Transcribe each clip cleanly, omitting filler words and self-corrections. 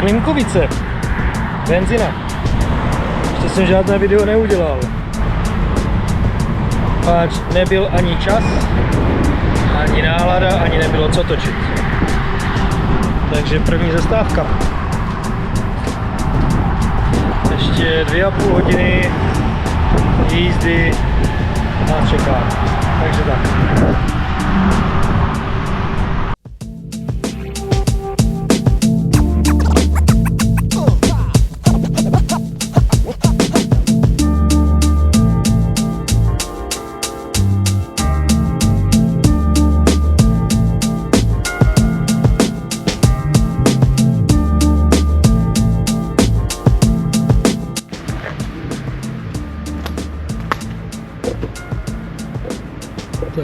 Klimkovice. Benzina. Ještě jsem žádné video neudělal. Páč nebyl ani čas, ani nálada, ani nebylo co točit. Takže první zastávka. Ještě 2,5 hodiny jízdy nás čeká. Takže tak.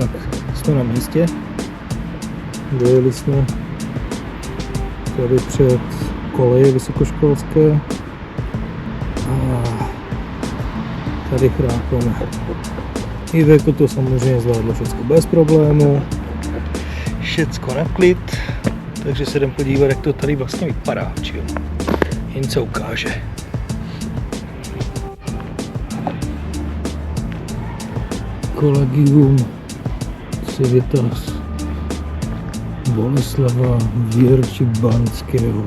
Tak, jsme na místě. Dojeli jsme tady před koleje vysokoškolské a tady chrápeme. Iveko to samozřejmě zvládlo všechno bez problému. Všecko na klid, takže se jdem podívat, jak to tady vlastně vypadá. Jen co ukáže. Kolegium Civitas Boleslava Věrčibanského.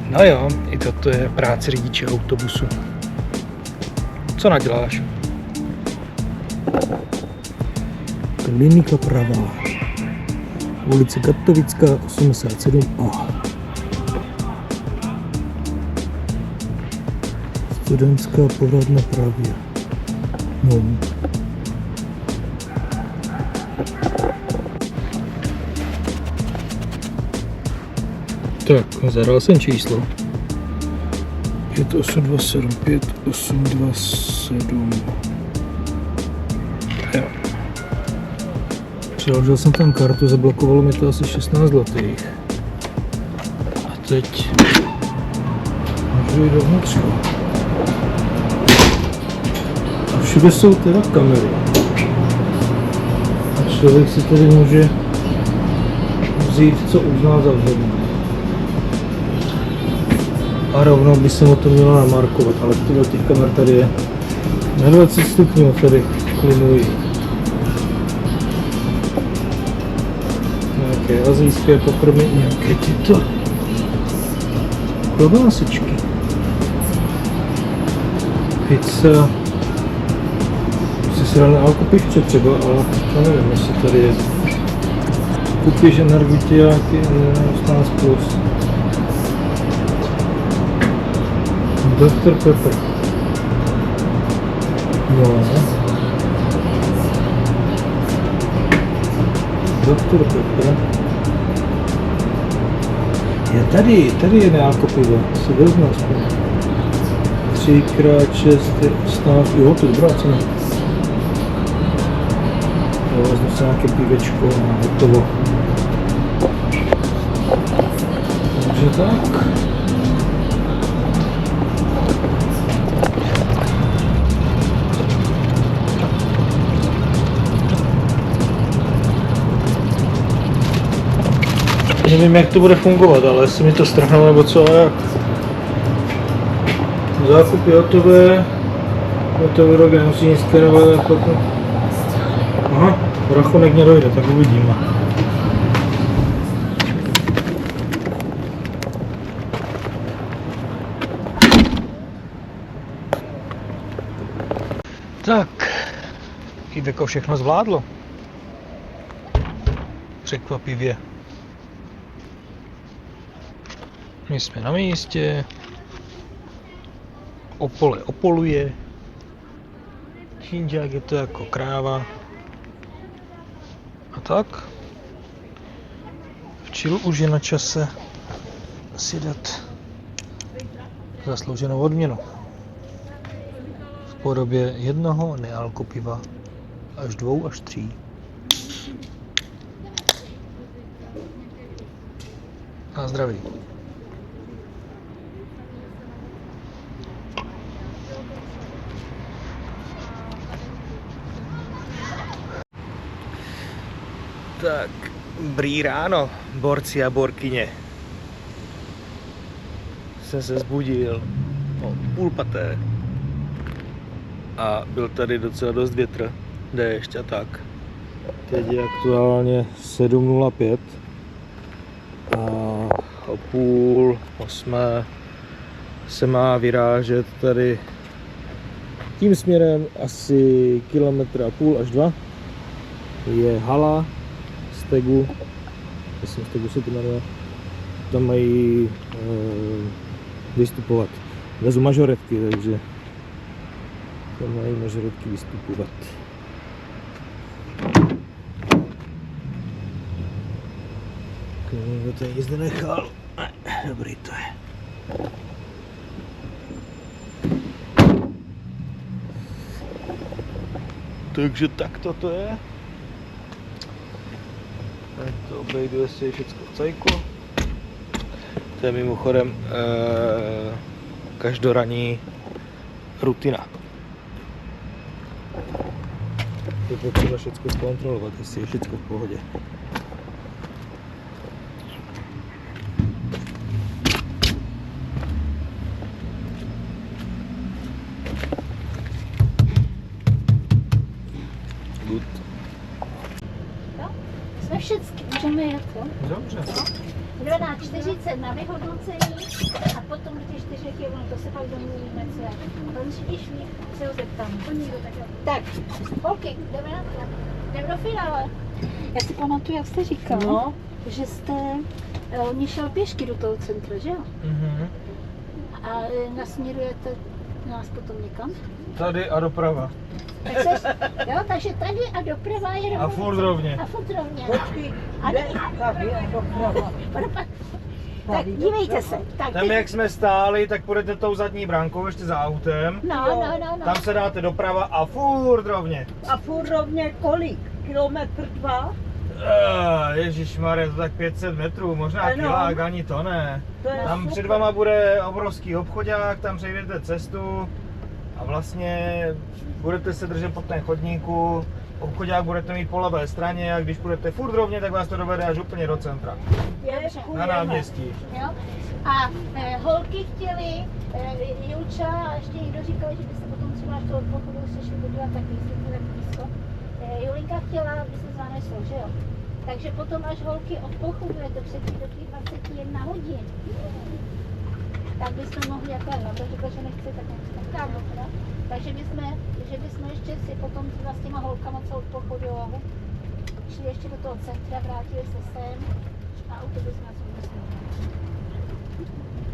No jo, i toto je práce řidiče autobusu. Co naděláš? Klinika pravá. Ulice Katovická 87A. Studentská povratna pravě. No. Tak, zadal jsem číslo. 5827 5827. Jo. Přiložil jsem tam kartu, zablokovalo mi to asi 16 zlatých. A teď můžu jít dovnitř. A všude jsou teda kamery. A člověk si tady může vzít, co uzná za vhodné. A rovnou by se mu to mělo namarkovat, ale tyhle těch kamer tady je na 20 stupňů, tady klinují. Nějaké asijské pokrmy, nějaké tyto klobásičky. Pizza. Si sral na alkopišče třeba, ale to nevím, jestli tady je. Kupíš energetiáky 18+. Dr. Pepper. No. Dr. Pepper. Je tady je nealkopivo, si vezmu aspoň. 3x6 je 18, jo, to je dobrá cena. Jo, vezmu si nějaké pivečko a hotovo. Takže tak. Nevím, jak to bude fungovat, ale jestli mi to strhnou nebo co a jak. Zákupy hotové, hotové rok nemusí nic skenovat a potom... Aha, rachunek nedojde, tak uvidíme. Tak, Iveko všechno zvládlo. Překvapivě. My jsme na místě, Opole opoluje, Čínďák je to jako kráva a tak. Včilu už je na čase si dát zaslouženou odměnu v podobě jednoho nealkopiva až 2 až 3. Na zdraví. Tak, brý ráno, borci a borkyně. Jsem se zbudil o 5:30 a byl tady docela dost větr, déšť a tak. Teď je aktuálně 7:05 a o 7:30 se má vyrážet tady tím směrem asi 1,5 až 2 je hala Stegu, myslím Stegu se to jmenuje, tam mají vystupovat. Vezu mažoretky, takže tam mají mažoretky vystupovat. Někdo to nic nenechal. Dobrý to je. Takže tak to je. Tak to obejdu, jestli je všechno v cajku. To je mimochodem každoranní rutina. Je potřeba všechno zkontrolovat, jestli je všechno v pohodě. Good. Jsme všichni, můžeme jet, jo? Dobře. 12:40 na vyhodnocení a potom do těch 4 km, to se pak domluvíme, co je. A tam když mi se ho zeptám. Tak, holky, jdeme do finále. Já si pamatuju, jak jste říkal, No. že jste, oni šel pěšky do toho centra, že jo? Mhm. A nasměrujete nás potom někam? Tady a doprava. Tak seš, jo, takže tady a doprava je A furt rovně. A furt rovně. Počkej, A kde tady je doprava? Tak dívejte se. Tak, Tam jak jsme stáli, tak půjdete tou zadní bránkou ještě za autem. no. Tam se dáte doprava a furt rovně. A furt rovně kolik? Kilometr 2? Ježišmarja, to tak 500 metrů, možná Ano. kilák, ani to ne. To je Tam super. před vama bude obrovský obchodák, tam přejdete cestu a vlastně budete se držet po ten chodníku. Obchodák budete mít po levé straně a když budete furt rovně, tak vás to dovede až úplně do centra. Na náměstí. Jo? A holky chtěly, Julča a ještě někdo říkal, že by se potom třeba až do odpochodu se šli podívat taky, jestli to tak blízko. Julinka chtěla, aby se zaneslo, že jo? Takže potom až holky odpochodujete předtím do těch 21 hodin, tak bychom mohli jako na to říkala, že nechce, tak nechce. Takže bychom ještě si potom s těma holkama, co odpochodujou, šli ještě do toho centra, vrátili se sem a autobus nás odnesl.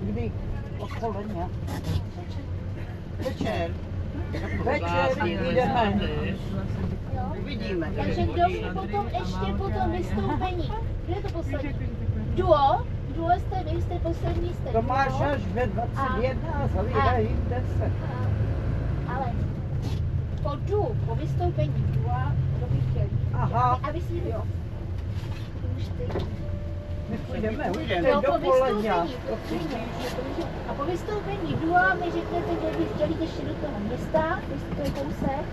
Kdy? Odpoledne. Večer. Večer jdeme. Jo? Uvidíme. Takže potom ještě potom vystoupení. Kde je to poslední? Duo jste, vy jste poslední, jste To máš duo. až ve 21 a zavírají v 10. Ale po vystoupení dua, kdo by chtěl jít. Aha. A vy si jo. Už ty. My půjdeme, už Jo, teď po dopoledne. vystoupení. A po vystoupení dua mi řeknete, kde by chtěli ještě do toho města, jestli to je kousek.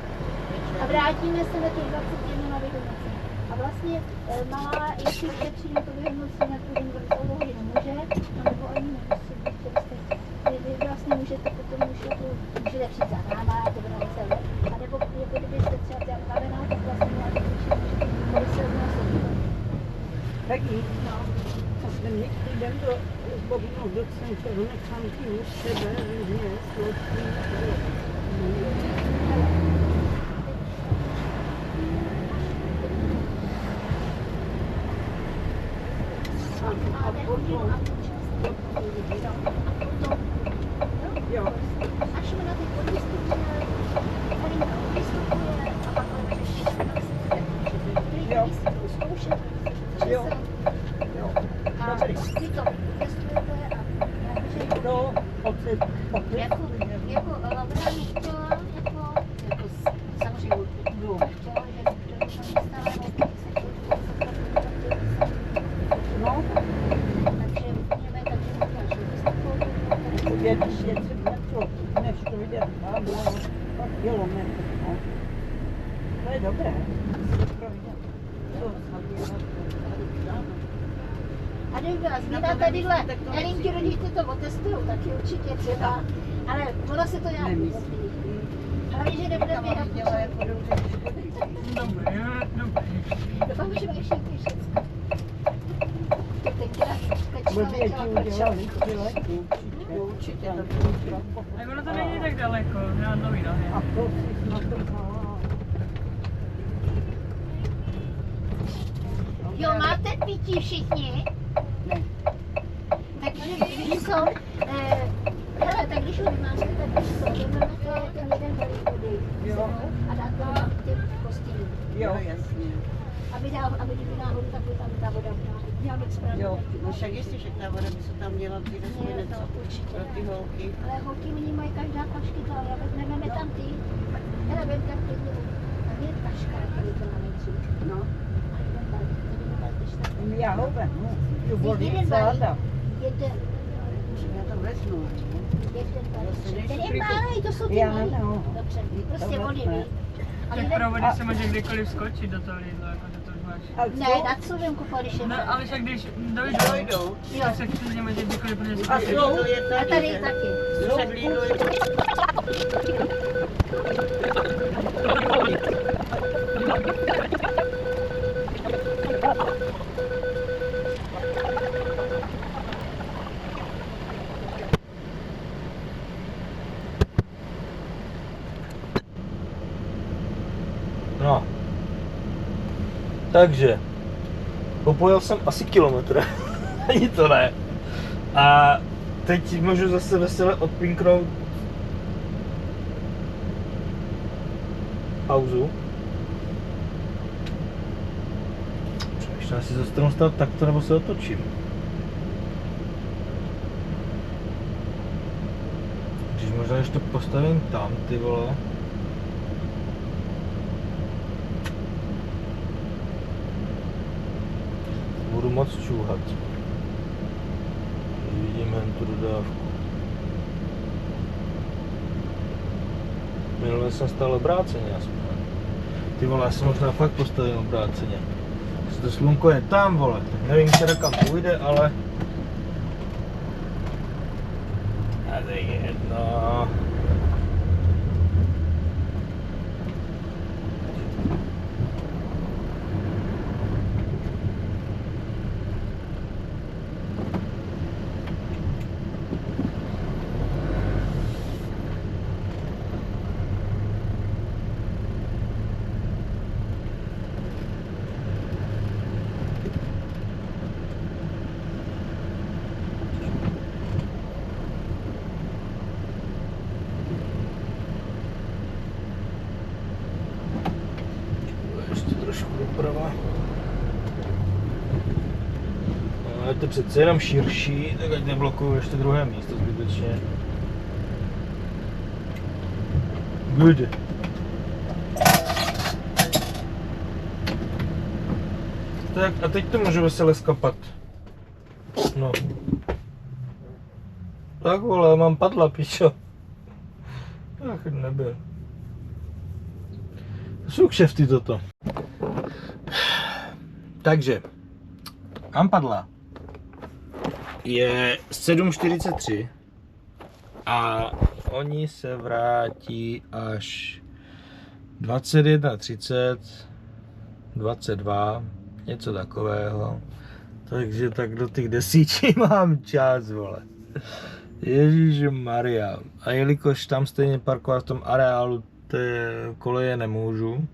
A vrátíme se na těch 21 na vyhodnocení. A vlastně malá, jestli chce přijít na to vyhodnocení, na to celou hodinu může, nebo ani nemusí. Vy vlastně můžete potom můžete přijít za náma, to bude celé. A nebo jako kdybyste třeba dělali navená, tak vlastně máte kolik se od nás odvíjí. Taky. No. A jsme někdy jdem do Bobnou do centra, nechám ti už sebe, mě, složky. A potom, Jo. až jsme na ty podvystupy, Karinka vystupuje a pak Jo. zkoušet. Jo. Jo. A Dobrý. vy to testujete a No, opět. jako Laura nechtěla, jako samozřejmě chtěla, že to stále No, takže můžeme takže udělat, že vystupovat. je 30 metrů, než to vidět, tam bylo 2 kilometrů. No. To je dobré, si to vidět. A kdyby byla změna tadyhle, Elinky rodiče to otestují, taky určitě třeba, ale ono se to nějak vysvětlí. Hlavně, že nebude běhat. Doufám, že mají všechny všecko. To tenkrát člověk udělali 3 lety, určitě. Tak ono to není tak daleko, já nový nohy. A to si na to vzala. Jo, máte pití všichni? Ne. Takže když jsou, hele, tak když už máte, tak když jsou, vezmete ten jeden balík vody a dáte ho na ty kostýmy. Jo, jasně. Aby kdyby náhodou takhle tam ta voda měla být správně. Jo, no však jistě, že ta voda by se tam měla být Ne, něco to určitě. pro ty holky. Ale holky oni mají každá tašky to, ale vezmeme tam ty. Hele, vem tak klidně, tam je taška, tady to máme dřív. No, A jeden balík, jeden balík, když tak. já ho vezmu. Tu vodu Jeden celá balík. dám. Jeden, Já to vezmu. jeden balík. nejsou Ten je prý- malý, to jsou ty Já malý. ano. Dobře, prostě To vody, vezme. víš. Ale Tak ne, pro vody se může kdykoliv skočit do toho Lidlu, jako že to už máš. A ne, co? na co vem kupovat, když je No, malý. ale však když dojdou, Dojdou. tak se klidně může kdykoliv pro ně A skočit. Lidl je A tady že? taky. Však Lidl je No. Takže. Popojel jsem asi kilometr. Ani to ne. A teď můžu zase vesele odpinknout pauzu. Přemýšlím, jestli zase stranu stát takto, nebo se otočím. Když možná ještě to postavím tam, ty vole. Budu moc čůhat. Vidíme tu dodávku. Minule jsem stál obráceně aspoň. Ty vole, já jsem možná fakt postavil obráceně. Když to slunko je tam, vole, tak nevím, teda kam půjde, ale... A to je jedno. Ještě trošku doprava. No, je to přece jenom širší, tak ať neblokuju ještě druhé místo zbytečně. Good. Tak a teď to můžu vesele skapat. No. Tak vole, mám padla, pičo. Ach, nebyl. To jsou kšefty toto. Takže, mám padla. Je 7:43 a oni se vrátí až 21:30, 22, něco takového. Takže tak do těch 10 mám čas, vole. Ježíšmarja. A jelikož tam stejně parkovat v tom areálu té koleje nemůžu,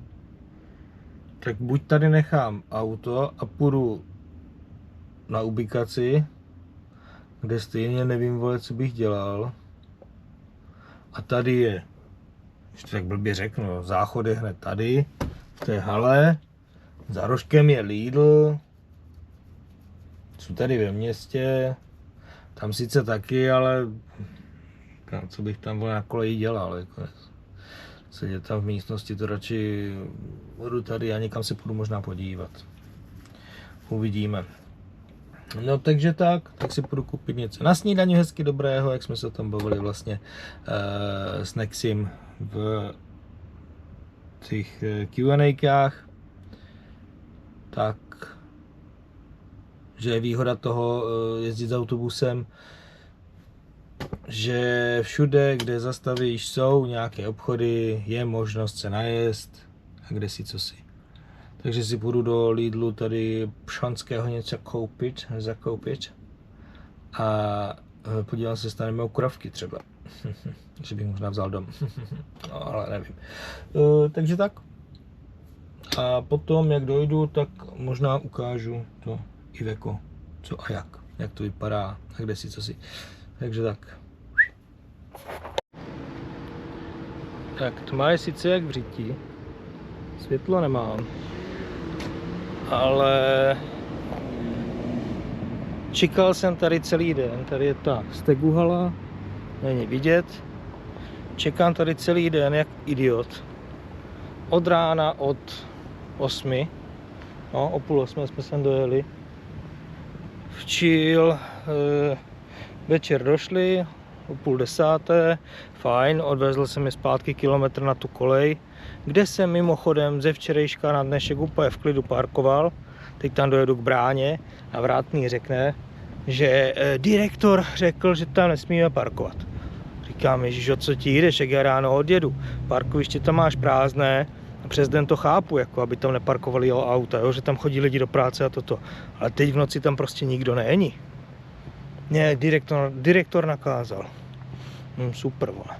tak buď tady nechám auto a půjdu na ubikaci, kde stejně nevím, vole, co bych dělal. A tady je, když to tak blbě řeknu, záchod je hned tady, v té hale, za rožkem je Lidl, jsou tady ve městě, tam sice taky, ale co bych tam, vole, na koleji dělal, jako. Sedět tam v místnosti, to radši budu tady a někam se půjdu možná podívat. Uvidíme. No takže tak si půjdu koupit něco na snídani hezky dobrého, jak jsme se o tom bavili vlastně s Nexim v těch Q&Akách. tak že je výhoda toho jezdit s autobusem, že všude, kde zastavíš, jsou nějaké obchody, je možnost se najést a kde si co si. Takže si půjdu do Lidlu tady Pšanského něco zakoupit a podívám se, staneme u kravky třeba. Že bych možná vzal dom. No, ale nevím. Takže tak. A potom, jak dojdu, tak možná ukážu to Iveco, co a jak to vypadá a kde si co si. Takže tak. Tak tma je sice jak v řití, světlo nemám, ale čekal jsem tady celý den. Tady je ta steguhala, není vidět. Čekám tady celý den jak idiot. Od rána od 8, no o půl 8 jsme sem dojeli. Včil, večer došli, o 9:30, fajn, odvezl jsem je zpátky kilometr na tu kolej, kde jsem mimochodem ze včerejška na dnešek úplně v klidu parkoval. Teď tam dojedu k bráně a vrátný řekne, že direktor řekl, že tam nesmíme parkovat. Říkám, ježiš, o co ti jdeš, jak já ráno odjedu, parkoviště tam máš prázdné, a přes den to chápu, jako aby tam neparkovali auta, jo, že tam chodí lidi do práce a toto, ale teď v noci tam prostě nikdo není. Ne, direktor nakázal. Super, vole.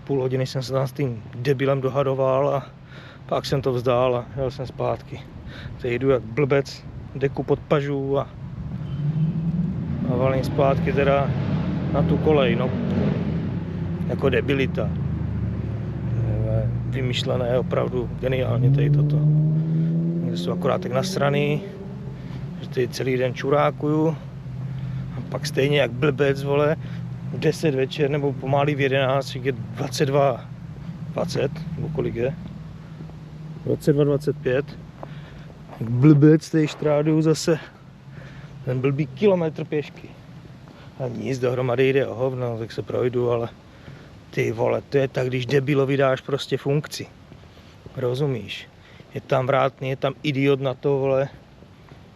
Půl hodiny jsem se tam s tím debilem dohadoval a pak jsem to vzdál a jel jsem zpátky. Teď jdu jak blbec, deku pod pažů a valím zpátky teda na tu kolej, no. Jako debilita. Vymyšlené, opravdu geniálně tady toto. Kde jsou akorát tak nasraný, že tady celý den čurákuju a pak stejně jak blbec, vole, v 10 večer nebo pomalu v 11, je 22:20, nebo kolik je? 22:25. Jak blbec tady štráduju zase ten blbý kilometr pěšky. A nic, dohromady jde o hovno, tak se projdu, ale ty vole, to je tak, když debilovi dáš prostě funkci. Rozumíš? Je tam vrátný, je tam idiot na to, vole,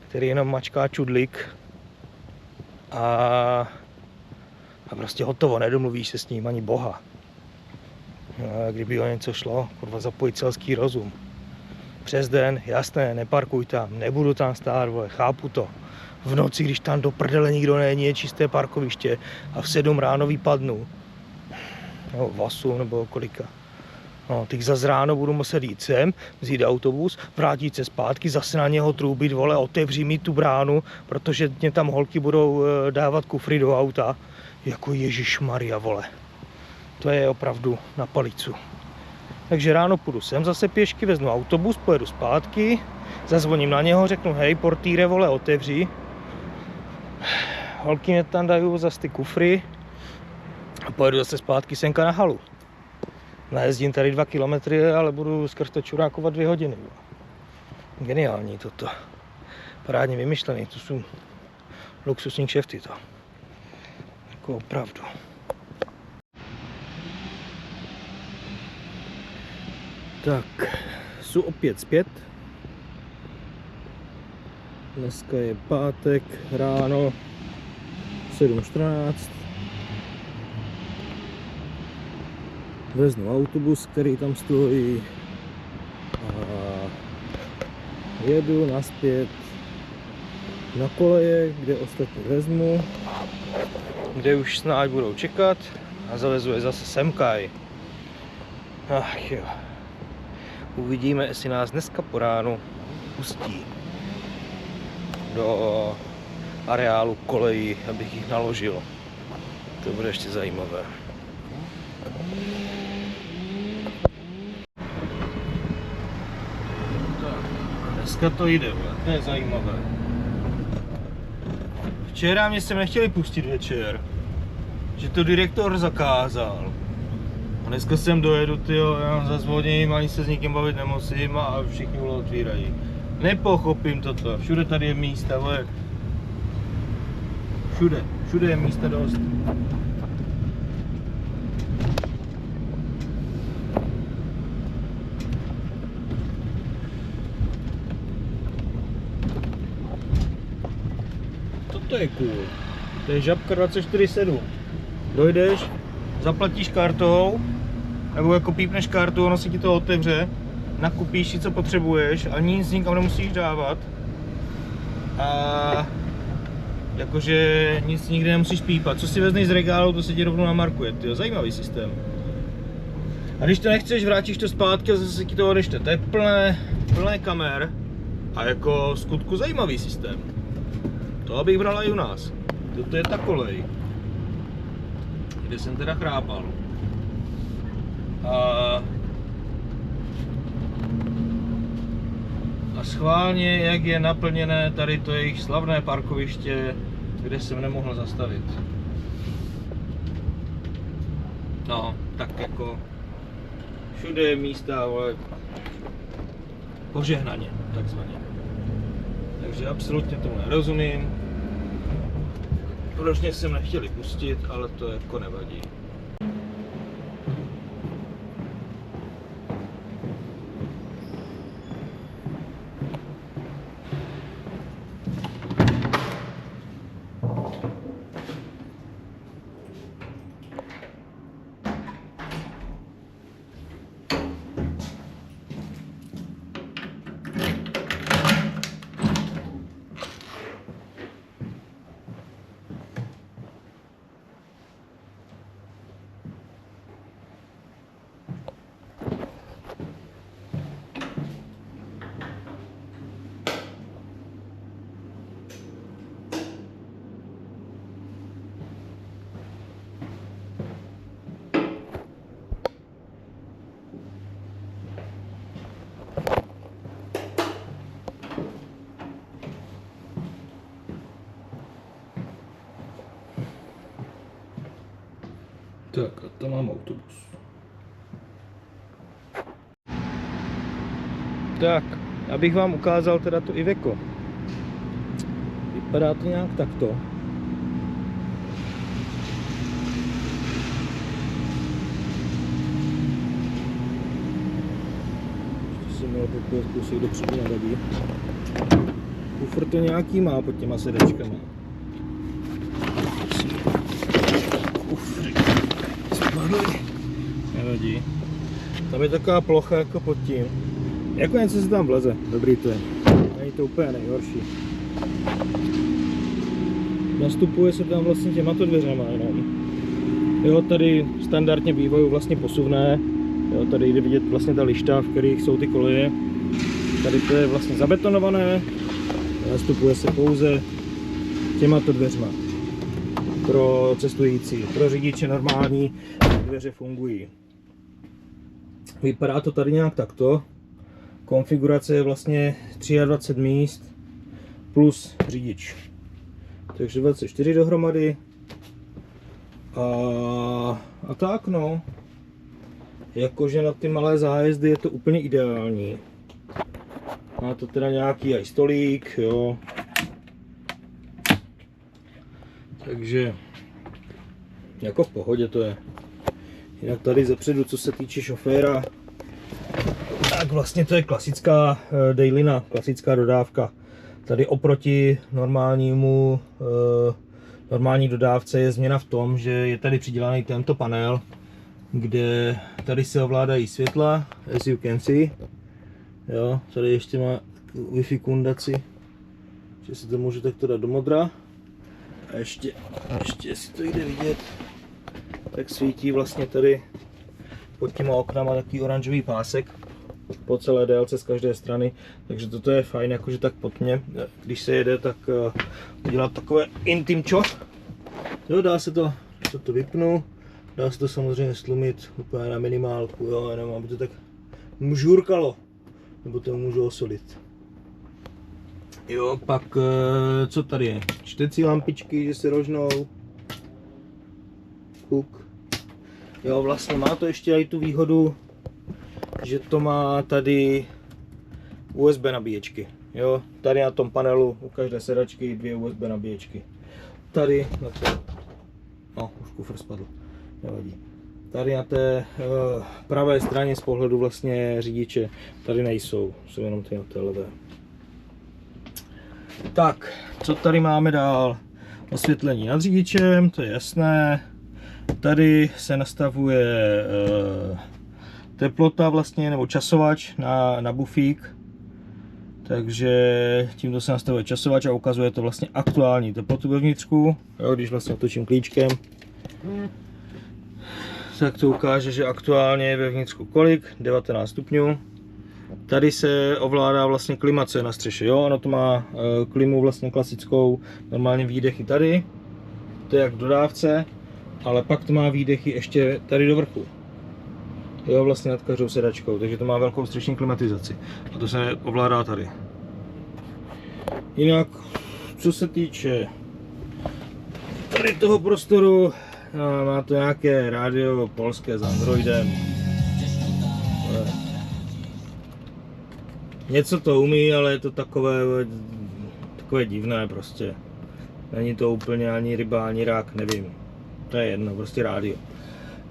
který jenom mačká čudlik a prostě hotovo, nedomluvíš se s ním ani boha. No, kdyby o něco šlo, kurva, zapojit selský rozum. Přes den, jasné, neparkuj tam, nebudu tam stát, vole, chápu to. V noci, když tam do prdele nikdo není, je čisté parkoviště a v 7 ráno vypadnu. No, v 8 nebo kolika. No, teď zase ráno budu muset jít sem, vzít autobus, vrátit se zpátky, zase na něho trůbit, vole, otevři mi tu bránu, protože mě tam holky budou dávat kufry do auta. Jako ježišmarja, vole. To je opravdu na palicu. Takže ráno půjdu sem zase pěšky, vezmu autobus, pojedu zpátky, zazvoním na něho, řeknu, hej, portýre, vole, otevři. Holky mě tam dají zase ty kufry a pojedu zase zpátky senka na halu. Najezdím tady 2 kilometry, ale budu skrz to čurákovat 2 hodiny. Geniální toto. Parádně vymyšlený, to jsou luxusní kšefty to. Jako opravdu. Tak, jsou opět zpět. Dneska je pátek, ráno 7:14. Vezmu autobus, který tam stojí a jedu naspět na koleje, kde ostatní vezmu, kde už snad budou čekat a zavezu je zase semkaj. Ach jo. Uvidíme, jestli nás dneska po ránu pustí do areálu kolejí, abych jich naložil. To bude ještě zajímavé. Dneska to jde, to je zajímavé. Včera mě sem nechtěli pustit večer, že to direktor zakázal. A dneska sem dojedu, tyjo, já zazvoním, ani se s nikým bavit nemusím a všichni vole otvírají. Nepochopím toto, všude tady je místa, vole. Všude je místa dost. to je cool. To je Žabka 24/7. Dojdeš, zaplatíš kartou, nebo jako pípneš kartu, ono si ti to otevře, nakupíš si, co potřebuješ a nic nikam nemusíš dávat. A jakože nic nikdy nemusíš pípat. Co si vezmeš z regálu, to se ti rovnou namarkuje. Tyjo, zajímavý systém. A když to nechceš, vrátíš to zpátky a zase ti to odešte. To je plné kamer a jako v skutku zajímavý systém. To bych brala i u nás. Toto je ta kolej, kde jsem teda chrápal. A schválně, jak je naplněné tady to jejich slavné parkoviště, kde jsem nemohl zastavit. No, tak jako všude je místa, ale požehnaně, takzvaně. Takže absolutně tomu nerozumím. Proč mě jsem nechtěli pustit, ale to jako nevadí. Tak a tam mám autobus. Tak, abych vám ukázal teda to Iveco. Vypadá to nějak takto. Ještě si měl kousek dopředu nevadí. Kufr to nějaký má pod těma sedačkama. Nevadí. Tam je taková plocha jako pod tím. Jako něco se tam vleze. Dobrý to je. Není to úplně nejhorší. Nastupuje se tam vlastně těmato dveřema jenom. Jo, tady standardně bývají vlastně posuvné. Jo, tady jde vidět vlastně ta lišta, v kterých jsou ty koleje. Tady to je vlastně zabetonované. Nastupuje se pouze těmato dveřma. Pro cestující, pro řidiče normální dveře fungují. Vypadá to tady nějak takto. Konfigurace je vlastně 23 míst plus řidič. Takže 24 dohromady. A tak no. Jakože na ty malé zájezdy je to úplně ideální. Má to teda nějaký aj stolík, jo. Takže jako v pohodě to je. Jinak tady zepředu, co se týče šoféra, tak vlastně to je klasická dailina, klasická dodávka. Tady oproti normální dodávce je změna v tom, že je tady přidělaný tento panel, kde tady se ovládají světla, as you can see. Jo, tady ještě má Wi-Fi kundaci, že si to můžu takto dát do modra. A ještě jestli to jde vidět, tak svítí vlastně tady pod těma oknama takový oranžový pásek po celé délce z každé strany, takže toto je fajn, jakože tak pod mě, když se jede, tak udělat takové intimčo. Jo, dá se to vypnu, dá se to samozřejmě slumit úplně na minimálku, jo, jenom aby to tak žurkalo, nebo to můžu osolit. Jo, pak co tady je? Čtecí lampičky, že se rožnou. Kuk. Jo, vlastně má to ještě i tu výhodu, že to má tady USB nabíječky. Jo, tady na tom panelu u každé sedačky 2 USB nabíječky. Tady na to, no, už kufr spadl, nevadí. Tady na té pravé straně z pohledu vlastně řidiče, tady nejsou, jsou jenom ty na té levé. Tak, co tady máme dál? osvětlení nad řidičem, to je jasné. Tady se nastavuje teplota vlastně, nebo časovač na bufík. Takže tímto se nastavuje časovač a ukazuje to vlastně aktuální teplotu ve vnitřku. Jo, když vlastně otočím klíčkem, tak to ukáže, že aktuálně je ve vnitřku kolik? 19 stupňů. Tady se ovládá vlastně klima, co je na střeše. Jo, ono to má klimu vlastně klasickou, normálně výdechy tady. To je jak v dodávce, ale pak to má výdechy ještě tady do vrchu. Jo, vlastně nad každou sedačkou, takže to má velkou střešní klimatizaci. A to se ovládá tady. Jinak, co se týče tady toho prostoru, má to nějaké rádio polské s Androidem. Něco to umí, ale je to takové divné prostě. Není to úplně ani ryba, ani rák, nevím. To je jedno, prostě rádio.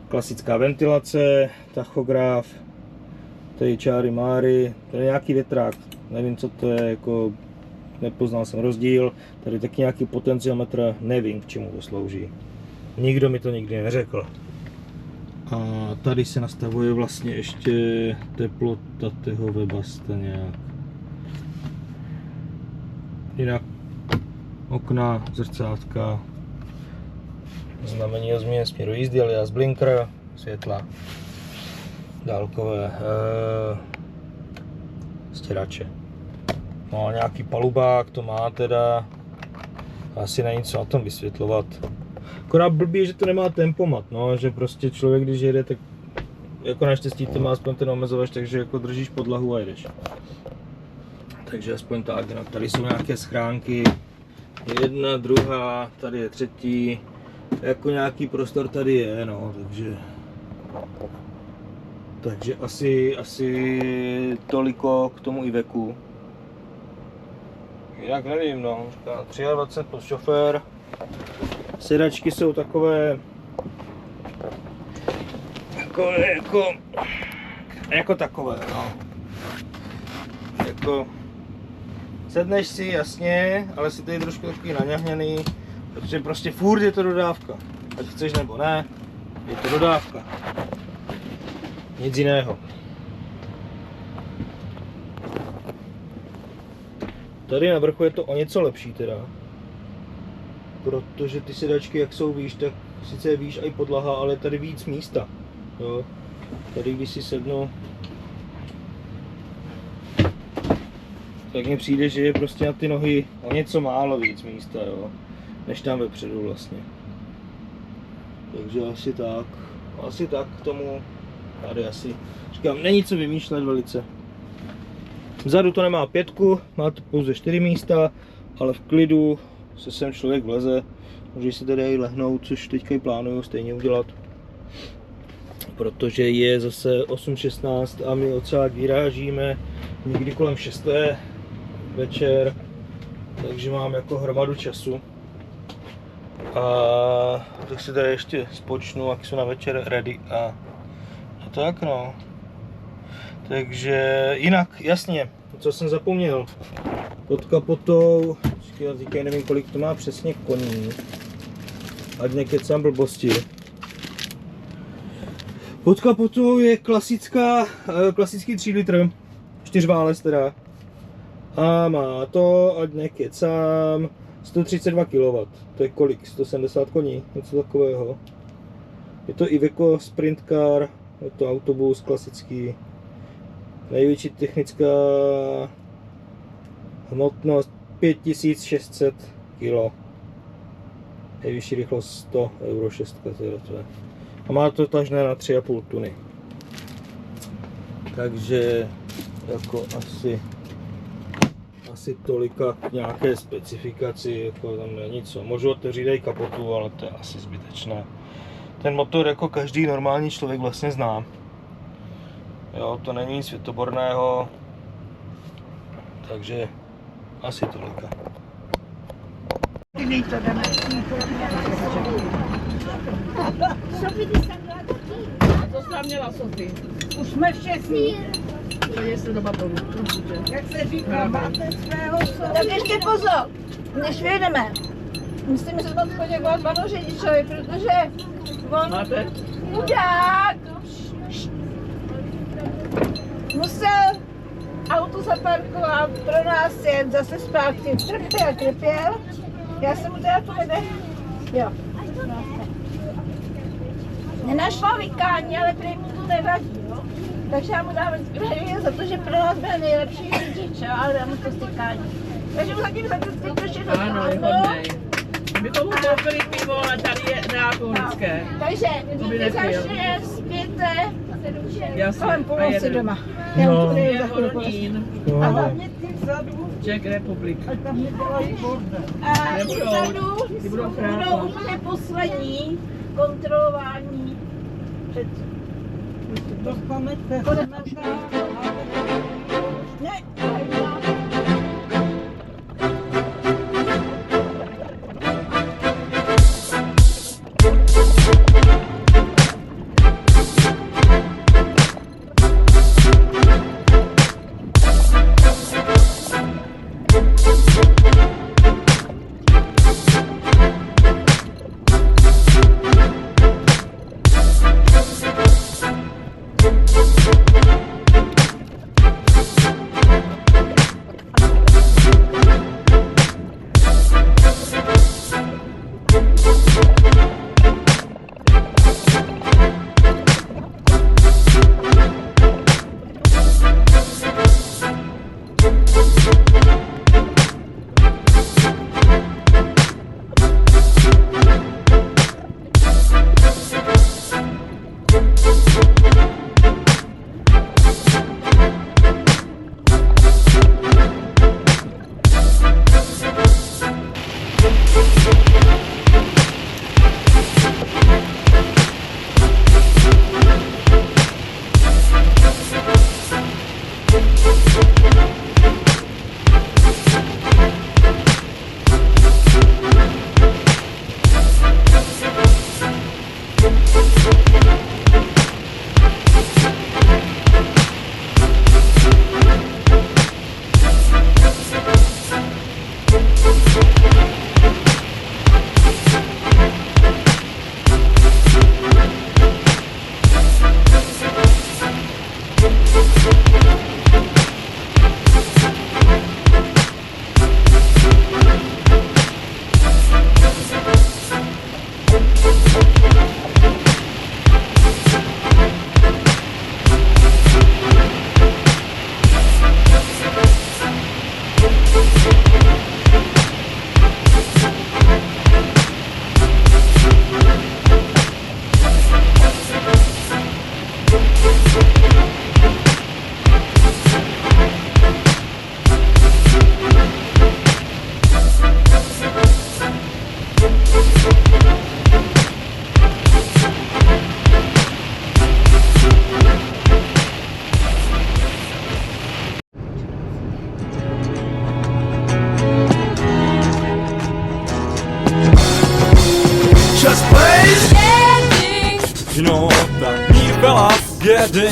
Klasická ventilace, tachograf, tady čáry máry, tady nějaký větrák, nevím co to je, jako nepoznal jsem rozdíl, tady taky nějaký potenciometr, nevím k čemu to slouží. Nikdo mi to nikdy neřekl. A tady se nastavuje vlastně ještě teplota toho webasta nějak. Jinak okna, zrcátka, znamení o změně směru jízdy, alias blinker, světla, dálkové, stěrače. No a nějaký palubák to má teda, asi není co na tom vysvětlovat. Akorát blbý, že to nemá tempomat, no, že prostě člověk když jede, tak jako naštěstí to má aspoň ten omezovač, takže jako držíš podlahu a jedeš. Takže aspoň tak, no, tady jsou nějaké schránky, jedna, druhá, tady je třetí, jako nějaký prostor tady je, no, takže asi toliko k tomu Ivecu. Jinak nevím, no, 23 plus šofér. Sedačky jsou takové jako takové, no. Jako sedneš si, jasně, ale si tady trošku takový naňahněný, protože prostě furt je to dodávka. Ať chceš nebo ne, je to dodávka. Nic jiného. Tady na vrchu je to o něco lepší teda. Protože ty sedačky, jak jsou výš, tak sice je výš i podlaha, ale tady víc místa. Jo. Tady když si sednu, tak mi přijde, že je prostě na ty nohy o něco málo víc místa, jo, než tam vepředu vlastně. Takže asi tak k tomu, tady asi, říkám, není co vymýšlet velice. Vzadu to nemá 5, má to pouze 4 místa, ale v klidu se sem člověk vleze, může si tady i lehnout, což teďka i plánuju stejně udělat. Protože je zase 8:16 a my odsáď vyrážíme někdy kolem 6. večer, takže mám jako hromadu času. A tak si tady ještě spočnu, jak jsou na večer ready a tak no. Takže jinak, jasně, co jsem zapomněl, pod kapotou, teďka nevím kolik to má přesně koní, ať nekecám blbosti. Pod kapotou je klasický 3 litr, 4válec teda. A má to, ať nekecám, 132 kW, to je kolik, 170 koní, něco takového. Je to Iveco Sprint Car, je to autobus klasický. Největší technická hmotnost 5600 kg. Nejvyšší rychlost 100 Euro 6. A má to tažné na 3,5 tuny. Takže jako asi tolika k nějaké specifikaci, jako tam není co. Můžu otevřít i kapotu, ale to je asi zbytečné. Ten motor jako každý normální člověk vlastně zná. Jo, to není nic světoborného, takže asi tolika. Sofie, ty jsi tam byla taky. To jsi tam měla, Sofie. Už jsme všichni. Podívej do batonu, určitě. Jak se říká, máte svého souseda. Tak ještě pozor, než vyjedeme. musím se moc poděkovat panu řidičovi, protože on chudák musel auto zaparkovat pro nás jet zase zpátky. Trpěl. Já jsem mu teda tu vede, jo. Nenašla vykání, ale prý mu to nevadí, jo. Takže já mu dám zbraně za to, že pro nás byl nejlepší řidič, jo, ale dám mu to stykání. Takže mu zatím za to styk to Ano, je hodnej. My tomu koupili pivo, ale tady je nealkoholické. Takže To by díky za nepil. vše, zpěte. Jasně. kolem A půlnoci jeden. doma. No. Já mu to nejde Je za chvilku. Hodonín, Jo. A hlavně ty vzadu, Czech Republic. ať tam nedělají bordel. A Nebudou. vzadu Ty budou budou chrápat. úplně poslední kontrolování před Dostanete ne,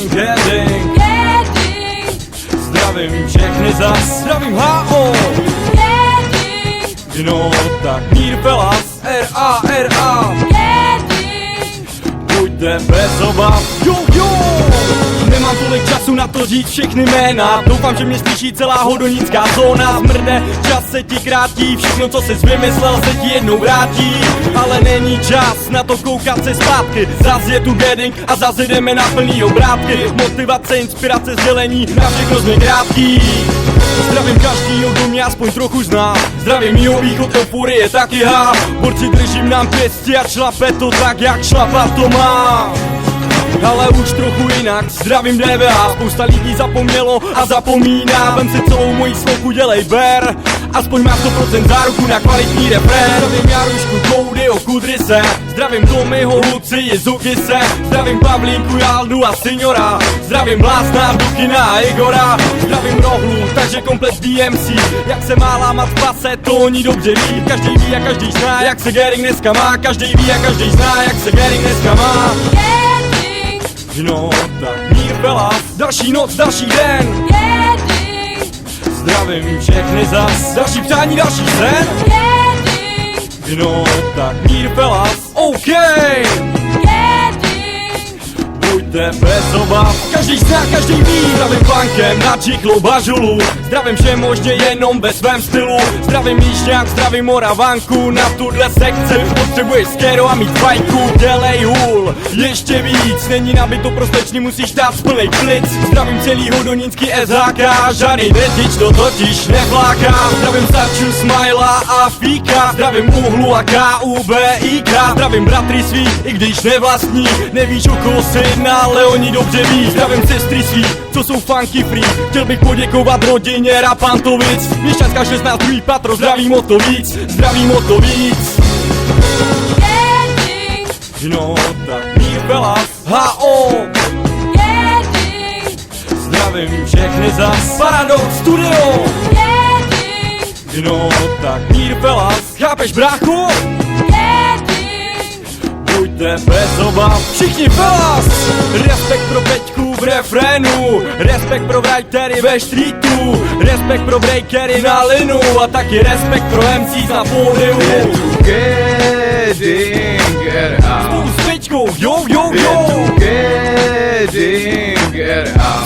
Getting. Zdravím všechny zas, zdravím HO. No tak mír pelas, R.A. Buďte bez obav, jo. Nemám tolik času na to říct všechny jména. Doufám, že mě slyší celá hodonická zóna. Zmrde, čas se ti krátí, všechno co jsi vymyslel se ti jednou vrátí. Ale není čas na to koukat se zpátky. Zas je tu Getting a zas jdeme na plný obrátky. Motivace, inspirace, sdělení, na všechno jsme krátký. Zdravím každýho, kdo mě aspoň trochu zná. Zdravím mýho východ, to furie taky há. Borci držím nám pěstí a šlape to tak, jak šlapat to má. Ale už trochu jinak, zdravím DVA. Spousta lidí zapomnělo a zapomíná. Vem si celou moji sloku, dělej ber. Aspoň má 100% záruku na kvalitní refrén. Zdravím Jarušku, Koudy, Kudryse. Zdravím Tomiho, Luci, Zukise. Zdravím Pavlínku, Jaldu a Signora. Zdravím Blázna, Dukina a Igora. Zdravím Rohlu, takže komplet DMC. Jak se má lámat v pase, to oni dobře ví. Každý ví a každý zná, jak se Getting dneska má. Každý ví a každý zná, jak se Getting dneska má. No tak mír pelas, další noc, další den. Zdravím všechny zas, další přání, další sen. No tak mír pelas, OK. Buďte bez obav, každý zná, každý ví. Zdravím bankem na čichlou bažulu, zdravím všem možně jenom ve svém stylu. Zdravím Míšňák, zdravím Moravanku, na tuhle sekci potřebuješ skero a mít fajku. Dělej hůl, ještě víc, není nabito prostečný, musíš dát plnej plic. Zdravím celý Hodonínský SHK, žádný detič to totiž nevláká. Zdravím Saču, Smajla a Fíka, zdravím Uhlu a KUBIK. Zdravím bratry svý, i když nevlastní, nevíš o koho si, ale oni dobře ví. Zdravím sestry svý, co jsou funky free. Chtěl bych poděkovat rodině Rapantovic. Měšťanská 16 druhý patro, zdravím o to víc, zdravím o to víc. No tak mír pelas, HO. Zdravím všechny za Paradox Studio. No tak mír pelas, chápeš bráchu? Buďte bez obav, všichni pelas. Respekt pro Peťku v refrénu, respekt pro writery ve streetu, respekt pro breakery na linu a taky respekt pro MCs na pódiu. Spolu s Peťkou, jo jo jo.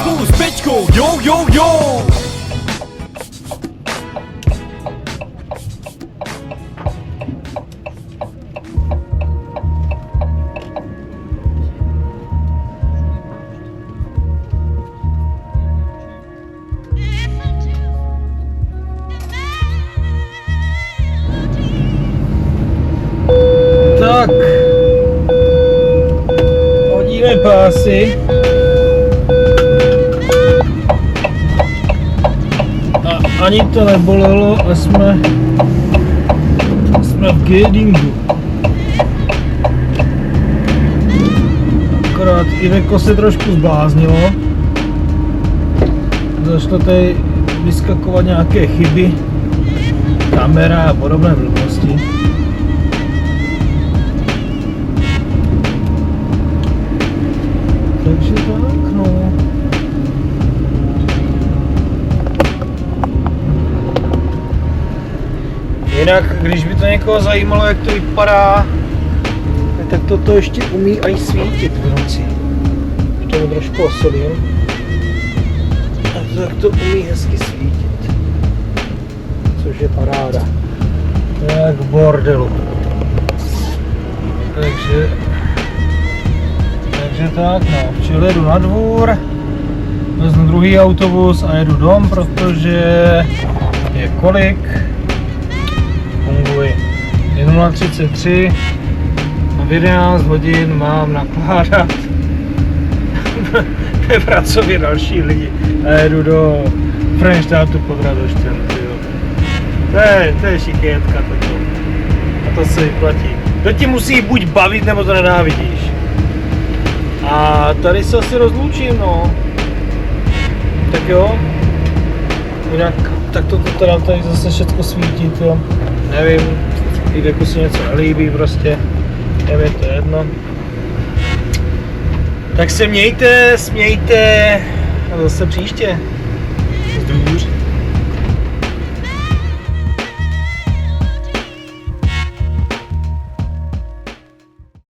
Spolu s Peťkou, jo jo jo. Tak, hodíme pásy a ani to nebolelo a jsme v Gedingu. Akorát Iveko se trošku zbláznilo, začalo tady vyskakovat nějaké chyby, kamera a podobné blbosti. Takže tak, no. Jinak, když by to někoho zajímalo, jak to vypadá, tak toto ještě umí i svítit v noci. K tomu trošku osolím. A tak to umí hezky svítit. Což je paráda. Jak v bordelu. Takže tak, no, čili jedu na dvůr, vezmu druhý autobus a jedu dom, protože je kolik? Funguji. Je 0:33 a v 11 hodin mám nakládat ve pracově další lidi a jedu do Frenštátu pod Radoštěm, to je šikétka toto. A to se vyplatí. To ti musí buď bavit, nebo to nenávidíš. A tady se asi rozloučím, no. Tak jo. Jinak, tak to teda tady zase všechno svítí, jo. Nevím, Iveku si něco nelíbí prostě. Je mi to jedno. Tak se mějte, smějte a zase příště.